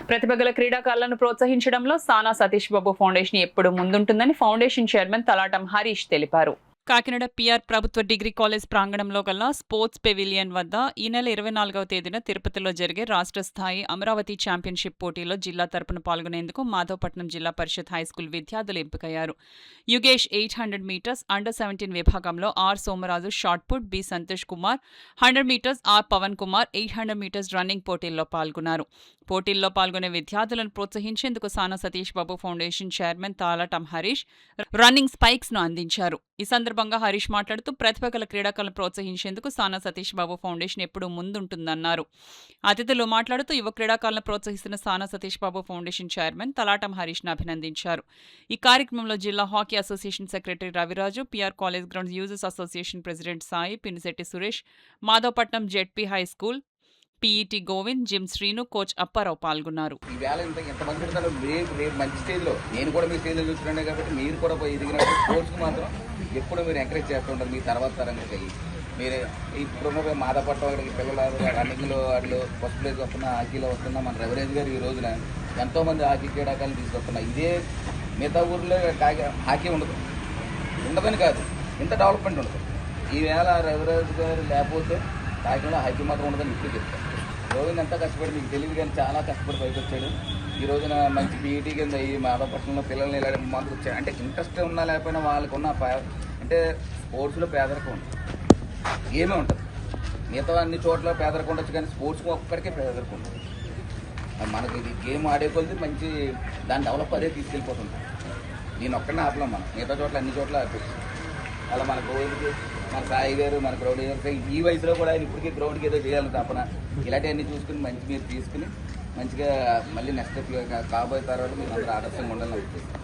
ప్రతిభగల క్రీడాకారులను ప్రోత్సహించడంలో సానా సతీష్ బాబు ఫౌండేషన్ ఎప్పుడూ ముందుంటుందని ఫౌండేషన్ చైర్మన్ తలాటం హరీష్ తెలిపారు. కాకినాడ పిఆర్ ప్రభుత్వ డిగ్రీ కాలేజ్ ప్రాంగణంలో గల స్పోర్ట్స్ పెవిలియన్ వద్ద ఈ నెల 24వ తేదీన తిరుపతిలో జరిగే రాష్ట్ర స్థాయి అమరావతి ఛాంపియన్షిప్ పోటీలో జిల్లా తరపున పాల్గొనేందుకు మాధవపట్నం జిల్లా పరిషత్ హైస్కూల్ విద్యార్థులు ఎంపికయ్యారు. యుగేష్ 800 మీటర్స్ అండర్ 17 విభాగంలో R Somaraju shot put, B Santosh Kumar 100 metres, R Pavan Kumar 800 metres running పోటీల్లో పాల్గొన్నారు. పోటీల్లో పాల్గొనే విద్యార్థులను ప్రోత్సహించేందుకు Sana Satish Babu foundation chairman Talatam Harish running spikes ను అందించారు. ఈ సందర్భంగా హరీష్ మాట్లాడుతూ ప్రతిభ గల క్రీడాకారులను ప్రోత్సహించేందుకు సానా సతీష్ బాబు ఫౌండేషన్ ఎప్పుడూ ముందుంటుందన్నారు. అతిథులు మాట్లాడుతూ యువ క్రీడాకారులను ప్రోత్సహిస్తున్న సానా సతీష్ బాబు ఫౌండేషన్ చైర్మన్ తలాటం హరీష్ ను అభినందించారు. ఈ కార్యక్రమంలో జిల్లా hockey association secretary Raviraju, PR college grounds users association president Sai, Pinisetti Suresh, Madhavapatnam ZP high school PET Govind, gym Srinu, coach Apparao పాల్గొన్నారు. మంచి స్టేజ్లో నేను కూడా మీ స్టేజ్లో చూస్తున్నాను కాబట్టి మీరు కూడా ఎదిగినప్పుడు స్పోర్ట్స్కి మాత్రం ఎప్పుడు మీరు ఎంకరేజ్ చేస్తుంటారు. మీ తర్వాత తరంగా మీరు ఇప్పుడున్న మాధవపట్నం అక్కడికి పిల్లలు రన్నింగ్లో వాళ్ళు ఫస్ట్ ప్లేస్ వస్తున్నా, హాకీలో వస్తున్నా. మన రవిరాజ్ గారు ఈ రోజున ఎంతోమంది హాకీ క్రీడాకారులు తీసుకొస్తున్నారు. ఇదే మిగతా ఊర్లో హాకీ ఉండదని కాదు, ఇంత డెవలప్మెంట్ ఉండదు. ఈవేళ రవిరాజ్ గారు లేకపోతే కాకినాడ హాకీ మాత్రం ఉండదని ఇప్పుడు చెప్తారు. రోజున ఎంత కష్టపడి మీకు తెలియదు కానీ చాలా కష్టపడి పైకి వచ్చాడు. ఈ రోజున మంచి పీఈటీ కింద ఈ మాధవపట్నంలో పిల్లల్ని ఇలా మాకు వచ్చాడు. అంటే ఇంట్రెస్ట్ ఉన్నా లేకపోయినా వాళ్ళకు ఉన్న అంటే స్పోర్ట్స్లో పేదరికం ఉంటుంది, గేమే ఉంటుంది. మిగతా అన్ని చోట్ల పేదరికం ఉండొచ్చు కానీ స్పోర్ట్స్కి ఒక్కడికే పేదరికం ఉంటుంది. మనకి ఇది గేమ్ ఆడే కొద్ది మంచి దాని డెవలప్ అదే తీసుకెళ్ళిపోతుంది. నేను ఒక్కడనే ఆపలేం, మనం మిగతా చోట్ల అన్ని చోట్ల ఆపేసి అలా మన గోవింద్కి, మన సాయి గారు, మన గ్రౌండ్ గారు ఈ వయసులో కూడా ఆయన ఇప్పటికీ గ్రౌండ్కి ఏదో చేయాలని తప్పన ఇలాంటివన్నీ చూసుకుని మంచి మీరు తీసుకుని మంచిగా మళ్ళీ నెక్స్ట్ కాబోయే తర్వాత మీరు అందరూ ఆదర్శంగా ఉండాలని అనిపిస్తుంది.